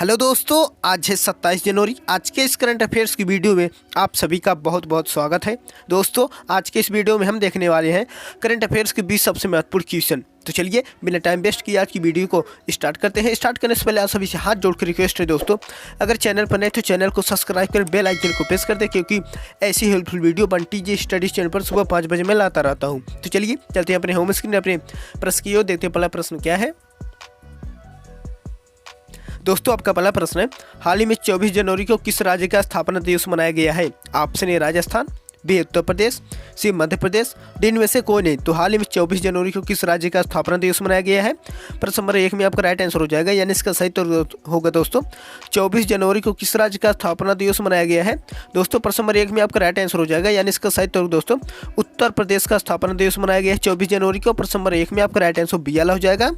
Hello दोस्तों, आज है 27 जनवरी। आज के इस करंट अफेयर्स की वीडियो में आप सभी का बहुत बहुत स्वागत है। दोस्तों, आज के इस वीडियो में हम देखने वाले हैं करंट अफेयर्स के 20 सबसे महत्वपूर्ण क्वेश्चन। तो चलिए बिना टाइम वेस्ट किए आज की वीडियो को स्टार्ट करते हैं। स्टार्ट करने से पहले आप सभी से हाथ जोड़ कर रिक्वेस्ट है दोस्तों, अगर चैनल पर नए तो चैनल को सब्सक्राइब कर बेल आइकन को प्रेस कर दे, क्योंकि ऐसी हेल्पफुल वीडियो बंटी जी स्टडीज चैनल पर सुबह 5 बजे मैं लाता रहता हूँ। तो चलिए चलते हैं अपने होम स्क्रीन अपने प्रश्न की ओर, देखते हैं पहला प्रश्न क्या है। दोस्तों, आपका पहला प्रश्न है, हाल ही में 24 जनवरी को किस राज्य का स्थापना दिवस मनाया गया है? Option A Rajasthan, B Uttar Pradesh, C Madhya Pradesh, D इनमें से कोई नहीं। तो हाल ही में 24 जनवरी को किस राज्य का स्थापना दिवस मनाया गया है? प्रश्न नंबर 1 में आपका राइट आंसर हो जाएगा, यानी इसका सही तो होगा दोस्तों 24 जनवरी को किस राज्य का स्थापना दिवस मनाया गया है? दोस्तों, प्रश्न नंबर 1 में आपका राइट आंसर हो जाएगा, यानी इसका सही तो दोस्तों उत्तर प्रदेश का स्थापना दिवस मनाया गया है 24 जनवरी को। प्रश्न नंबर 1 में आपका राइट आंसर बी वाला हो जाएगा।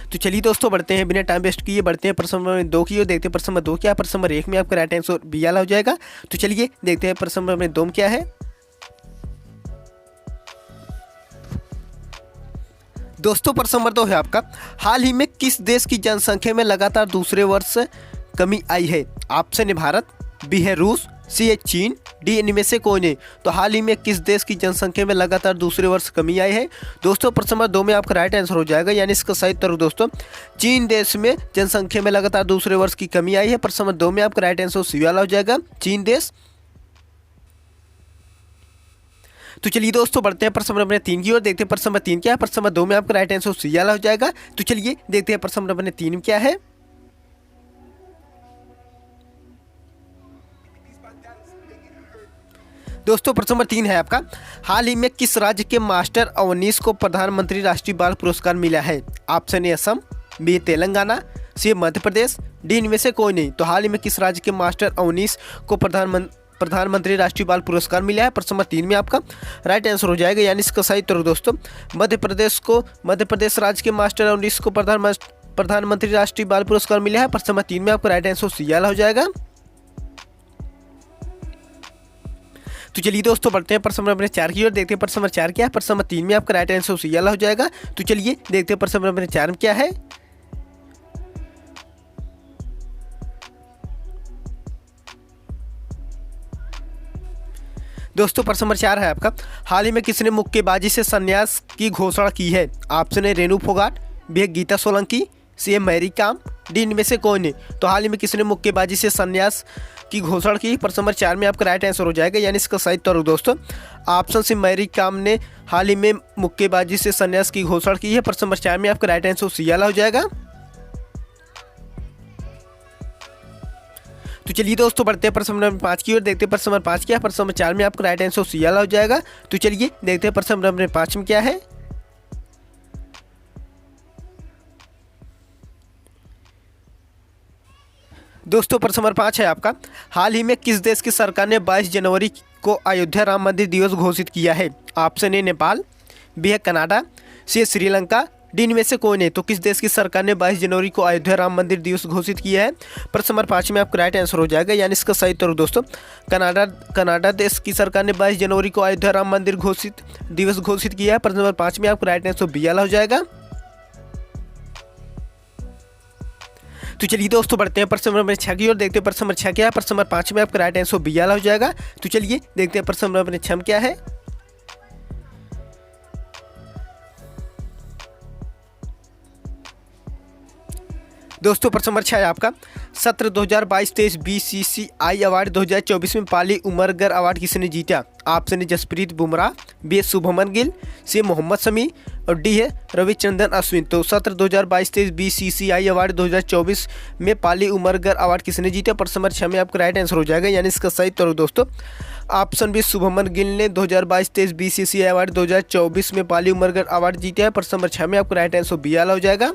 तो चलिए दोस्तों बढ़ते हैं, बिना टाइम वेस्ट किए बढ़ते हैं प्रश्न नंबर 2 की ओर, देखते हैं प्रश्न नंबर 2 क्या है। प्रश्न नंबर 1 में आपका राइट आंसर बी वाला हो जाएगा। तो चलिए देखते हैं प्रश्न नंबर 2 क्या है। दोस्तों, प्रश्न नंबर 2 है आपका, हाल ही में किस देश की जनसंख्या में लगातार दूसरे वर्ष कमी आई है? ऑप्शन ए भारत, बी है रूस, सी है चीन, डी इनमें से कोई नहीं। तो हाल ही में किस देश की जनसंख्या में लगातार दूसरे वर्ष कमी आई है? दोस्तों, प्रश्न नंबर 2 में आपका राइट आंसर हो जाएगा, यानी इसका सही उत्तर दोस्तों चीन देश में जनसंख्या में लगातार दूसरे वर्ष की कमी आई है। प्रश्न नंबर 2 में आपका राइट आंसर सी वाला हो जाएगा, चीन देश। तो चलिए दोस्तों बढ़ते हैं प्रश्न नंबर 3 की ओर, देखते हैं प्रश्न नंबर 3 क्या है। प्रश्न नंबर 2 में आपका राइट आंसर सी वाला हो जाएगा। तो चलिए देखते हैं प्रश्न नंबर 3 क्या है। दोस्तों, प्रश्न नंबर 3 है आपका, हाल ही में किस राज्य के मास्टर अवनीश को प्रधानमंत्री राष्ट्रीय बाल पुरस्कार मिला है? Option A Assam, B Telangana, C Madhya Pradesh, D इनमें से कोई नहीं। तो हाल ही में किस राज्य के मास्टर अवनीश को प्रधानमंत्री राष्ट्रीय बाल पुरस्कार मिला है? प्रश्न नंबर 3 में आपका राइट आंसर हो जाएगा, यानी इसका सही उत्तर दोस्तों मध्य प्रदेश राज्य के मास्टर अवनीश को प्रधानमंत्री राष्ट्रीय बाल पुरस्कार मिला है। प्रश्न नंबर 3 में आपका राइट आंसर सी वाला हो जाएगा। तो चलिए दोस्तों बढ़ते हैं प्रश्न नंबर 4 की ओर, देखते हैं प्रश्न नंबर 4 क्या है। प्रश्न नंबर 3 में आपका राइट आंसर सी वाला हो जाएगा। तो चलिए देखते हैं प्रश्न नंबर 4 में क्या है। दोस्तों, प्रश्न नंबर 4 है आपका, हाल ही में किसने मुक्केबाजी से संन्यास की घोषणा की है? Option A Renu Phogat, B है गीता सोलंकी, सी है मैरी कॉम, डी इनमें से कोई नहीं। तो हाल ही में किसने मुक्केबाजी से संन्यास की घोषणा की? प्रश्न नंबर 4 में आपका राइट आंसर हो जाएगा, यानी इसका सही उत्तर दोस्तों ऑप्शन सी मैरी कॉम ने हाल ही में मुक्केबाजी से संन्यास की घोषणा की है। प्रश्न नंबर 4 में आपका राइट आंसर सी वाला हो जाएगा। तो चलिए दोस्तों बढ़ते हैं प्रश्न नंबर 5 की ओर, देखते हैं प्रश्न नंबर 5 क्या है। प्रश्न नंबर 4 में आपका राइट आंसर सी वाला हो जाएगा। तो चलिए देखते हैं प्रश्न नंबर 5 में क्या है। दोस्तों, प्रश्न नंबर 5 है आपका, हाल ही में किस देश की सरकार ने 22 जनवरी को अयोध्या राम मंदिर दिवस घोषित किया है? ऑप्शन ए नेपाल, बी है कनाडा, सी है श्रीलंका, डी इनमें से कोई नहीं। तो किस देश की सरकार ने 22 जनवरी को अयोध्या राम मंदिर दिवस घोषित किया है? प्रश्न नंबर 5 में आपका राइट आंसर हो जाएगा, यानी इसका सही उत्तर दोस्तों कनाडा देश की सरकार ने 22 जनवरी को अयोध्या राम मंदिर दिवस घोषित किया है। प्रश्न नंबर 5 में आपका राइट आंसर बी वाला हो जाएगा। तो चलिए दोस्तों बढ़ते हैं प्रश्न नंबर 6 की ओर, देखते हैं प्रश्न नंबर 6 क्या है। प्रश्न नंबर 5 में आपका राइट आंसर बी वाला हो जाएगा। तो चलिए देखते हैं प्रश्न नंबर 6 क्या है। दोस्तों, प्रश्न नंबर 6 है आपका, सत्र 2022-23 BCCI अवार्ड 2024 में पाली उमरगर अवार्ड किसने जीता? Option A Jasprit Bumrah, B है शुभमन गिल, सी मोहम्मद शमी और डी है रविचंद्रन अश्विन। तो सत्र 2022-23 BCCI अवार्ड 2024 में पाली उमरगर अवार्ड किसने जीता? प्रश्न नंबर 6 में आपका राइट आंसर हो जाएगा, यानी इसका सही उत्तर दोस्तों ऑप्शन बी शुभमन गिल ने 2022-23 BCCI अवार्ड 2024 में पाली उमरगर अवार्ड जीता है। प्रश्न नंबर 6 में आपका राइट आंसर बी वाला हो जाएगा।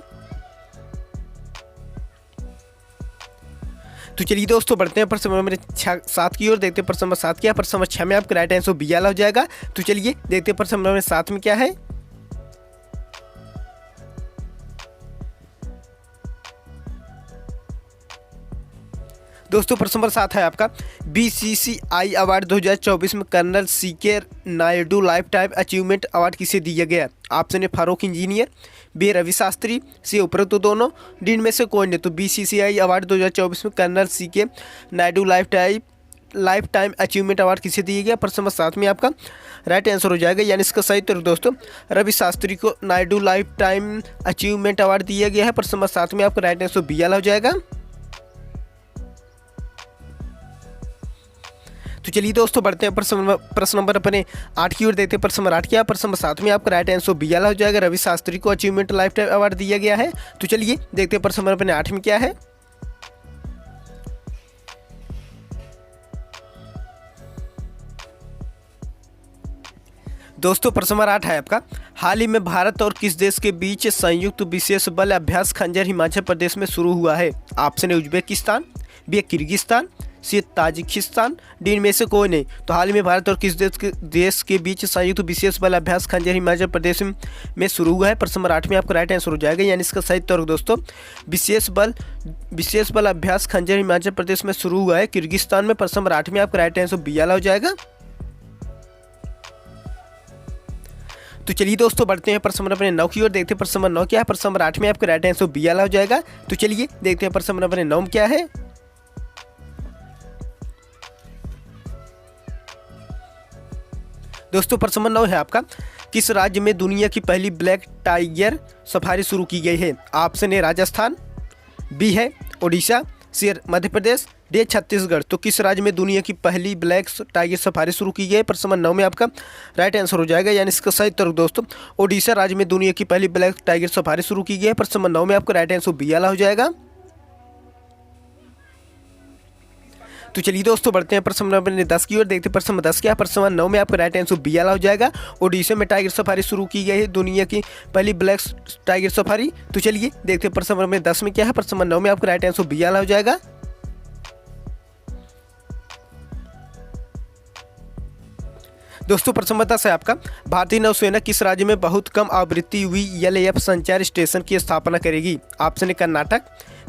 तो चलिए दोस्तों बढ़ते हैं प्रश्न नंबर 7 की ओर, देखते हैं प्रश्न नंबर 7 क्या है। प्रश्न नंबर 6 में आपका राइट आंसर बी वाला हो जाएगा। तो चलिए देखते हैं प्रश्न नंबर 7 में क्या है। दोस्तों प्रश्न नंबर 7 है आपका, बीसीसीआई अवार्ड 2024 में colonel C K Naidu lifetime achievement award किसे दिया गया? Option A Farokh Engineer, B Ravi Shastri, C उपरोक्त दोनों, डी में से कोई नहीं। तो बीसीसीआई अवार्ड 2024 में colonel C K Naidu lifetime achievement award किसे दिया गया? प्रश्न नंबर 7 में आपका राइट आंसर हो जाएगा, यानी इसका सही उत्तर दोस्तों रवि शास्त्री को Naidu lifetime achievement award दिया गया है। प्रश्न नंबर 7 में आपका राइट आंसर बी वाला हो जाएगा। तो चलिए दोस्तों बढ़ते हैं प्रश्न नंबर अपने 8 की ओर देखते हैं। प्रश्न नंबर 8 क्या? प्रश्न नंबर 7 में आपका राइट आंसर बी वाला हो जाएगा, रवि शास्त्री को अचीवमेंट लाइफ टाइम अवार्ड दिया गया है। तो चलिए देखते हैं प्रश्न नंबर अपने 8 में क्या है। दोस्तों प्रश्न नंबर 8 है आपका, हाल ही में भारत और किस देश के बीच संयुक्त विशेष बल अभ्यास खंजर हिमाचल प्रदेश में शुरू हुआ है? Option A Uzbekistan, B Kyrgyzstan, C Tajikistan, D में से कोई नहीं। तो हाल ही में भारत और किस देश के बीच संयुक्त विशेष बल अभ्यास खंजर हिमाचल प्रदेश में शुरू हुआ है? प्रश्न नंबर 8 में आपका राइट आंसर हो जाएगा, यानी इसका सही उत्तर दोस्तों विशेष बल अभ्यास खंजर हिमाचल प्रदेश में शुरू हुआ है किर्गिस्तान में। प्रश्न नंबर 8 में आपका राइट आंसर बी वाला हो जाएगा। तो चलिए दोस्तों बढ़ते हैं प्रश्न नंबर अपने 9 की ओर देखते हैं। प्रश्न नंबर 9 क्या है? प्रश्न नंबर 8 में आपका राइट आंसर बी वाला हो जाएगा। तो चलिए देखते हैं प्रश्न नंबर अपने 9 क्या है। दोस्तों प्रश्न नंबर 9 है आपका, किस राज्य में दुनिया की पहली ब्लैक टाइगर सफारी शुरू की गई है? ऑप्शन ए राजस्थान, बी है ओडिशा, सी मध्य प्रदेश, डी छत्तीसगढ़। तो किस राज्य में दुनिया की पहली ब्लैक टाइगर सफारी शुरू की गई है? प्रश्न नंबर 9 में आपका राइट आंसर हो जाएगा, यानी इसका सही उत्तर दोस्तों ओडिशा राज्य में दुनिया की पहली ब्लैक टाइगर सफारी शुरू की गई है। प्रश्न नंबर 9 में आपका राइट आंसर बी वाला हो जाएगा। तो चलिए दोस्तों बढ़ते हैं प्रश्न नंबर 10 की ओर देखते हैं। प्रश्न नंबर 10 क्या है? प्रश्न नंबर 9 में आपका राइट आंसर बी वाला हो जाएगा। ओडिशा में टाइगर सफारी शुरू की गई है, दुनिया की पहली ब्लैक टाइगर सफारी। तो चलिए देखते हैं प्रश्न नंबर 10 में क्या है। प्रश्न नंबर 9 में आपका राइट आंसर बी वाला हो जाएगा। दोस्तों प्रश्न नंबर 10 है आपका, भारतीय नौसेना किस राज्य में बहुत कम आवृत्ति हुई एलएएफ संचार स्टेशन की स्थापना करेगी? ऑप्शन ए कर्नाटक,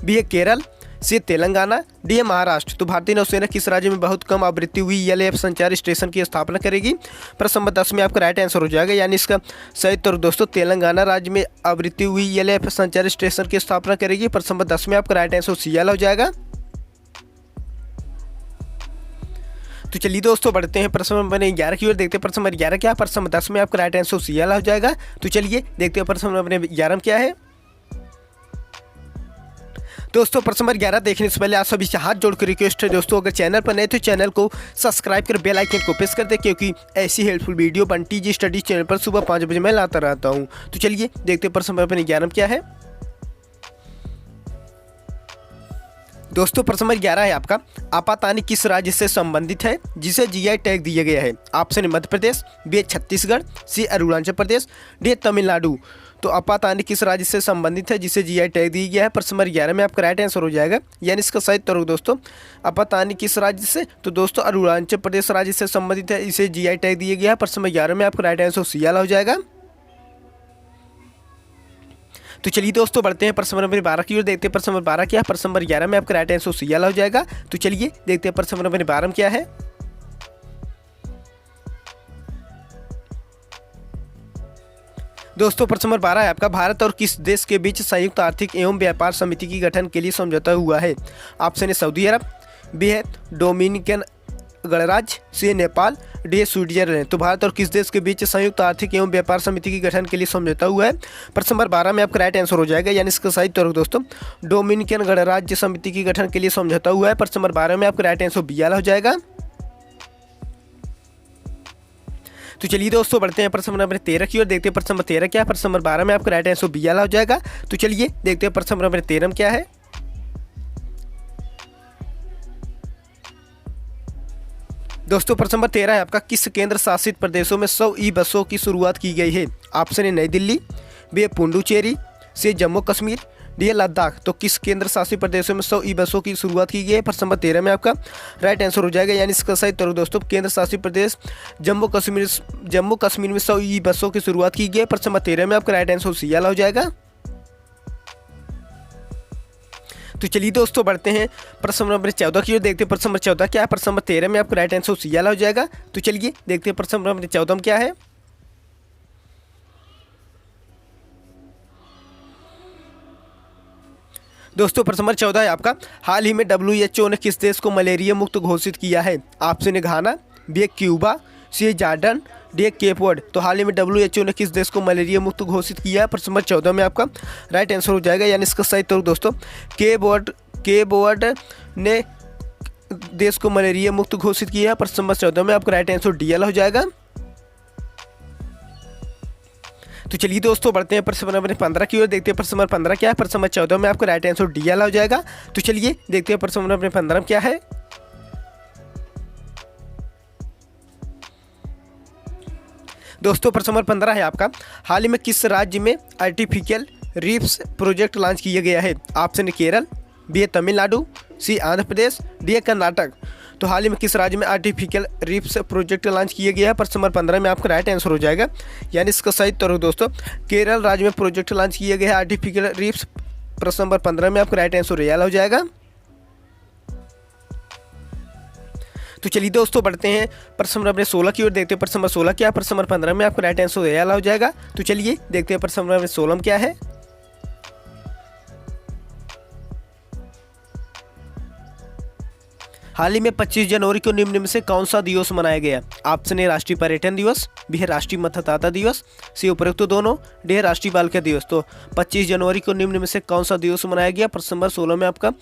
बी है केरल, सी तेलंगाना, डी है महाराष्ट्र। तो भारतीय नौसेना किस राज्य में बहुत कम आवृत्ति हुई एलएएफ संचार स्टेशन की स्थापना करेगी? प्रश्न नंबर 10 में आपका राइट आंसर हो जाएगा, यानी इसका सही उत्तर दोस्तों तेलंगाना राज्य में आवृत्ति हुई एलएएफ संचार स्टेशन की स्थापना करेगी। प्रश्न नंबर 10 में आपका राइट आंसर सी वाला हो जाएगा। तो चलिए दोस्तों बढ़ते हैं प्रश्न नंबर 11 की ओर देखते हैं। प्रश्न नंबर 11 क्या है? प्रश्न नंबर 10 में आपका राइट आंसर सी वाला हो जाएगा। तो चलिए देखते हैं प्रश्न नंबर 11 में क्या है। दोस्तों प्रश्न नंबर 11 देखने से पहले आप सभी से हाथ जोड़कर रिक्वेस्ट है दोस्तों, अगर चैनल पर नए तो चैनल को सब्सक्राइब कर बेल आइकन को प्रेस कर दे, क्योंकि ऐसी हेल्पफुल वीडियो बंटी जी स्टडी चैनल पर सुबह 5 बजे मैं लाता रहता हूँ। तो चलिए देखते हैं प्रश्न नंबर 11 में क्या है। दोस्तों प्रश्न नंबर 11 है आपका, आपातानी किस राज्य से संबंधित है जिसे जीआई टैग दिया गया है? Option A Madhya Pradesh, B Chhattisgarh, C Arunachal Pradesh, D Tamil Nadu. तो आपातानी किस राज्य से संबंधित है जिसे जीआई टैग दिया गया है? प्रश्न नंबर 11 में आपका राइट आंसर हो जाएगा, यानी इसका सही उत्तर दोस्तों आपातानी किस राज्य से? तो दोस्तों अरुणाचल प्रदेश राज्य से संबंधित है, इसे जीआई टैग दिया गया है। प्रश्न नंबर 11 में आपका राइट आंसर सी वाला हो जाएगा। तो चलिए दोस्तों बढ़ते हैं प्रश्न नंबर 12 की ओर देखते हैं। प्रश्न नंबर 12 क्या है? प्रश्न नंबर 11 में आपका राइट आंसर सी वाला हो जाएगा। तो चलिए देखते हैं प्रश्न नंबर 12 में क्या है। दोस्तों प्रश्न नंबर 12 है आपका, भारत और किस देश के बीच संयुक्त आर्थिक एवं व्यापार समिति की गठन के लिए समझौता हुआ है? Option A Saudi Arabia, B है डोमिनिकन गणराज्य, सी नेपाल, डी स्विट्जरलैंड। तो भारत और किस देश के बीच संयुक्त आर्थिक एवं व्यापार समिति की गठन के लिए समझौता हुआ है? प्रश्न नंबर 12 में आपका राइट आंसर हो जाएगा, यानी इसका सही उत्तर दोस्तों डोमिनिकन गणराज्य समिति की गठन के लिए समझौता हुआ है। प्रश्न नंबर 12 में आपका राइट आंसर बी वाला हो जाएगा। तो चलिए दोस्तों बढ़ते हैं प्रश्न नंबर 13 की ओर देखते हैं। प्रश्न नंबर 13 क्या है? प्रश्न नंबर 12 में आपका राइट आंसर बी वाला हो जाएगा। तो चलिए देखते हैं प्रश्न नंबर 13 में क्या है। दोस्तों प्रश्न नंबर 13 है आपका, किस केंद्र शासित प्रदेशों में 100 ई बसों की शुरुआत की गई है? ऑप्शन ए नई दिल्ली, बी पुडुचेरी, सी जम्मू कश्मीर, डी लद्दाख। तो किस केंद्र शासित प्रदेशों में 100 ई बसों की शुरुआत की गई है? प्रश्न नंबर 13 में आपका राइट आंसर हो जाएगा, यानी इसका सही उत्तर दोस्तों केंद्र शासित प्रदेश जम्मू कश्मीर में 100 ई बसों की शुरुआत की गई है। प्रश्न नंबर 13 में आपका राइट आंसर सी वाला हो जाएगा। तो चलिए दोस्तों बढ़ते हैं प्रश्न नंबर 14 की ओर। देखते हैं प्रश्न नंबर 14 क्या है। प्रश्न नंबर 13 में आपका राइट आंसर सी वाला हो जाएगा। तो चलिए देखते हैं प्रश्न नंबर 14 में क्या है। दोस्तों प्रश्न नंबर 14 है आपका, हाल ही में WHO ने किस देश को मलेरिया मुक्त घोषित किया है। Option A Ghana, B Cuba, C Jordan, D Cape Verde. तो हाल ही में WHO ने किस देश को मलेरिया मुक्त घोषित किया है। प्रश्न नंबर 14 में आपका राइट आंसर हो जाएगा, यानी इसका सही उत्तर दोस्तों केप वर्ड ने देश को मलेरिया मुक्त घोषित किया है। प्रश्न नंबर 14 में आपका राइट आंसर DL हो जाएगा। तो चलिए दोस्तों बढ़ते हैं प्रश्न नंबर 15 की ओर। देखते हैं प्रश्न नंबर 15 क्या है। प्रश्न नंबर 14 में आपका राइट आंसर DL हो जाएगा। तो चलिए देखते हैं प्रश्न नंबर 15 में क्या है। दोस्तों प्रश्न नंबर 15 है आपका, हाल ही में किस राज्य में आर्टिफिशियल रीफ्स प्रोजेक्ट लॉन्च किया गया है। Option A Kerala, B Tamil Nadu, C Andhra Pradesh, D Karnataka. तो हाल ही में किस राज्य में आर्टिफिशियल रीफ्स प्रोजेक्ट लॉन्च किया गया है। प्रश्न नंबर 15 में आपका राइट आंसर हो जाएगा, यानी इसका सही उत्तर हो दोस्तों केरल राज्य में प्रोजेक्ट लॉन्च किया गया है आर्टिफिशियल रीफ्स। प्रश्न नंबर 15 में आपका राइट आंसर रियल हो जाएगा। तो चलिए दोस्तों बढ़ते हैं प्रश्न नंबर 16 की ओर। देखते हैं प्रश्न नंबर 16 क्या है। प्रश्न नंबर 15 में आपका राइट आंसर रियल हो जाएगा। तो चलिए देखते हैं प्रश्न नंबर 16 में क्या है। हाल ही में 25 जनवरी को निम्न में से कौन सा दिवस मनाया गया। ऑप्शन ए राष्ट्रीय पर्यटन दिवस, बी है राष्ट्रीय मतदाता दिवस, सी उपरोक्त दोनों, डी है राष्ट्रीय बालिका दिवस। तो 25 जनवरी को निम्न में से कौन सा दिवस मनाया गया। प्रश्न नंबर 16 में आपका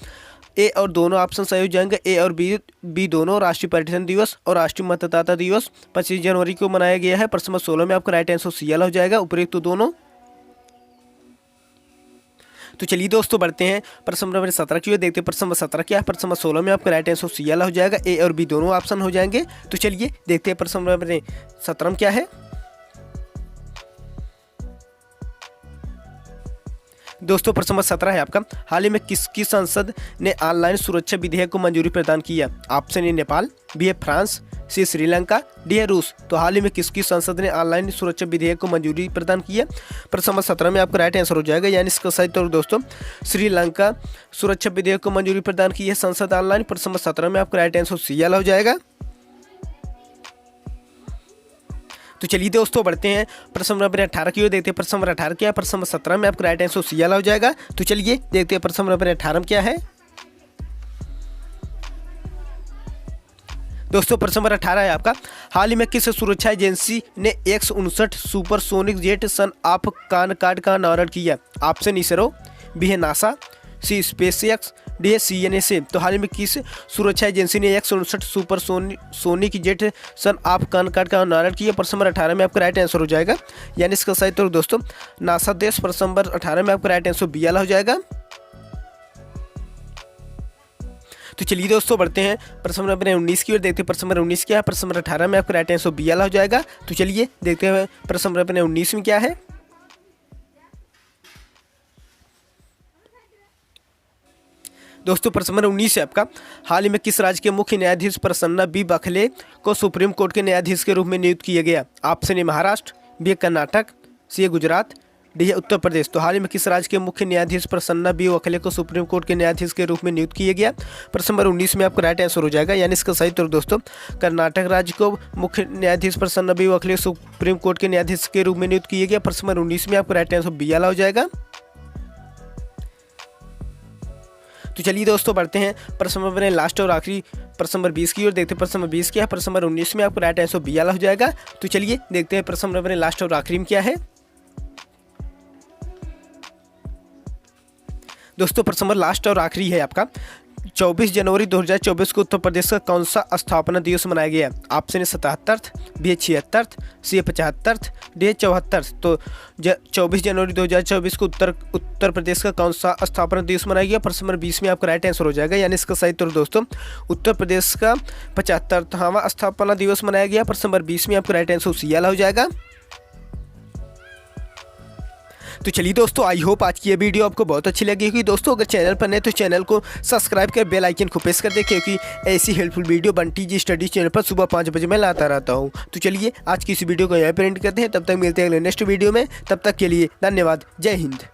ए और दोनों ऑप्शन सही हो जाएंगे, ए और बी दोनों, राष्ट्रीय पर्यटन दिवस और राष्ट्रीय मतदाता दिवस 25 जनवरी को मनाया गया है। प्रश्न नंबर 16 में आपका राइट आंसर CL हो जाएगा, उपरोक्त दोनों। तो चलिए दोस्तों बढ़ते हैं प्रश्न नंबर 17 की ओर। देखते हैं प्रश्न नंबर 17 क्या है। प्रश्न नंबर 16 में आपका राइट आंसर CL हो जाएगा, ए और बी दोनों ऑप्शन हो जाएंगे। तो चलिए देखते हैं प्रश्न नंबर 17 में क्या है। दोस्तों प्रश्न नंबर 17 है आपका, हाल ही में किसकी संसद ने ऑनलाइन सुरक्षा विधेयक को मंजूरी प्रदान किया। ऑप्शन ए नेपाल, बी है फ्रांस, सी श्रीलंका, डी है रूस। तो हाल ही में किसकी संसद ने ऑनलाइन सुरक्षा विधेयक को मंजूरी प्रदान की है। प्रश्न नंबर 17 में आपका राइट आंसर हो जाएगा, यानी इसका सही उत्तर दोस्तों श्रीलंका सुरक्षा विधेयक को मंजूरी प्रदान की है संसद ऑनलाइन। प्रश्न नंबर 17 में आपका राइट आंसर CL हो जाएगा। तो चलिए दोस्तों बढ़ते हैं प्रश्न नंबर 18 की ओर। देखते हैं प्रश्न नंबर 18 क्या है। प्रश्न नंबर 17 में आपका राइट आंसर CL हो जाएगा। तो चलिए देखते हैं प्रश्न नंबर 18 क्या है। दोस्तों प्रश्न नंबर 18 है आपका, हाल ही में किस सुरक्षा एजेंसी ने X-59 supersonic jet son of Concorde का अनावरण किया। ऑप्शन इसरो, बी है नासा, सी स्पेसएक्स, डी है CNSA। तो हाल ही में किस सुरक्षा एजेंसी ने X-59 supersonic jet son of Concorde का अनावरण किया। प्रश्न नंबर 18 में आपका राइट आंसर हो जाएगा, यानी इसका सही उत्तर दोस्तों नासा देश। प्रश्न नंबर 18 में आपका राइट आंसर BL हो जाएगा। तो चलिए दोस्तों बढ़ते हैं प्रश्न नंबर 19 की ओर। देखते हैं प्रश्न नंबर 19 क्या है। प्रश्न नंबर 18 में आपका राइट आंसर BL हो जाएगा। तो चलिए देखते हैं प्रश्न नंबर 19 में क्या है। दोस्तों प्रश्न नंबर 19 है आपका, हाल ही में किस राज्य के मुख्य न्यायाधीश प्रसन्ना B बखले को सुप्रीम कोर्ट के न्यायाधीश के रूप में नियुक्त किया गया। Option A Maharashtra, B Karnataka, C Gujarat, D है उत्तर प्रदेश। तो हाल ही में किस राज्य के मुख्य न्यायाधीश प्रसन्ना B बखले को सुप्रीम कोर्ट के न्यायाधीश के रूप में नियुक्त किया गया। प्रश्न नंबर 19 में आपका राइट आंसर हो जाएगा, यानी इसका सही उत्तर दोस्तों कर्नाटक राज्य को मुख्य न्यायाधीश Prasanna B Bakhle supreme court के न्यायाधीश के रूप में नियुक्त किया गया। प्रश्न नंबर 19 में आपका राइट आंसर BL हो जाएगा। तो चलिए दोस्तों बढ़ते हैं प्रश्न नंबर लास्ट और आखिरी प्रश्न नंबर 20 की ओर। देखते हैं प्रश्न नंबर 20 क्या है। प्रश्न नंबर 19 में आपका राइट आंसर BL हो जाएगा। तो चलिए देखते हैं प्रश्न नंबर लास्ट और आखिरी में क्या है। दोस्तों प्रश्न नंबर लास्ट और आखिरी है आपका, 24 जनवरी 2024 को उत्तर प्रदेश का कौन सा स्थापना दिवस मनाया गया। Option A 77, B 76, C 75, D 74। तो 24 जनवरी 2024 को उत्तर प्रदेश का कौन सा स्थापना दिवस मनाया गया। प्रश्न नंबर 20 में आपका राइट आंसर हो जाएगा, यानी इसका सही उत्तर दोस्तों उत्तर प्रदेश का 75वां स्थापना दिवस मनाया गया। प्रश्न नंबर 20 में आपका राइट आंसर CL हो जाएगा। तो चलिए दोस्तों आई होप आज की ये वीडियो आपको बहुत अच्छी लगी होगी। दोस्तों अगर चैनल पर नए तो चैनल को सब्सक्राइब कर बेल आइकन को प्रेस कर दे, क्योंकि ऐसी हेल्पफुल वीडियो बंटी जी स्टडी चैनल पर सुबह 5 बजे मैं लाता रहता हूँ। तो चलिए आज की इस वीडियो को यहाँ पर एंड करते हैं, तब तक मिलते हैं अगले नेक्स्ट वीडियो में। तब तक के लिए धन्यवाद, जय हिंद।